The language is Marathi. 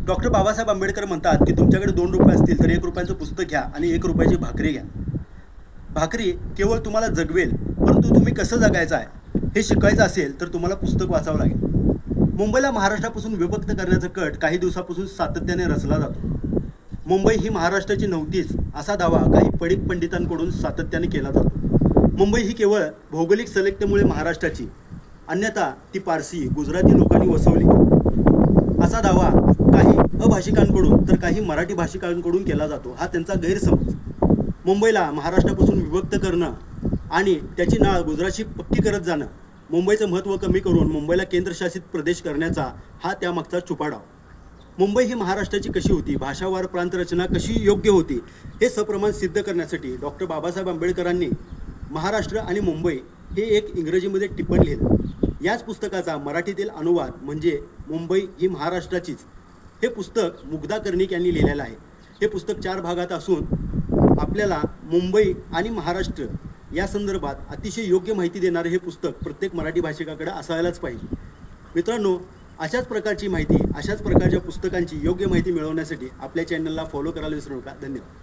डॉक्टर बाबासाहेब आंबेडकर म्हणतात की तुमच्याकडे 2 रुपये असतील तर 1 रुपयाचं पुस्तक घ्या आणि 1 रुपयाची भाकरी घ्या. भाकरी केवळ तुम्हाला जगवेल, परंतु तुम्ही कसं जगायचं आहे हे शिकायचं असेल तर तुम्हाला पुस्तक वाचावं लागेल. मुंबईला महाराष्ट्रापासून विभक्त करण्याचा कट काही दिवसापासून सातत्याने रचला जातो. मुंबई ही महाराष्ट्राची नव्हतीच असा दावा काही पडिक पंडितांकडून सातत्याने केला जातो. मुंबई ही केवळ भौगोलिक सलगतेमुळे महाराष्ट्राची, अन्यथा ती पारसी गुजराती लोकांनी वसवली असा दावा काही अभाषिकांकडून तर काही मराठी भाषिकांकडून केला जातो. हा त्यांचा गैरसमज. मुंबईला महाराष्ट्रापासून विभक्त करणं आणि त्याची नाळ गुजरातशी पक्की करत जाणं, मुंबईचं महत्त्व कमी करून मुंबईला केंद्रशासित प्रदेश करण्याचा हा त्यामागचा छुपा डाव. मुंबई ही महाराष्ट्राची कशी होती, भाषावार प्रांतरचना कशी योग्य होती हे सप्रमाण सिद्ध करण्यासाठी डॉक्टर बाबासाहेब आंबेडकरांनी महाराष्ट्र आणि मुंबई हे एक इंग्रजीमध्ये टिप्पण लिहिलं. याच पुस्तकाचा मराठीतील अनुवाद म्हणजे मुंबई ही महाराष्ट्राचीच हे पुस्तक मुग्धा कर्णिक यांनी लिहिलेलं आहे. हे पुस्तक 4 भागात असून आपल्याला मुंबई आणि महाराष्ट्र या संदर्भात अतिशय योग्य माहिती देणारे हे पुस्तक प्रत्येक मराठी भाषिकाकडे असायलाच पाहिजे. मित्रांनो, अशाच प्रकारची माहिती, अशाच प्रकारच्या पुस्तकांची योग्य माहिती मिळवण्यासाठी आपल्या चॅनलला फॉलो करायला विसरू नका. धन्यवाद.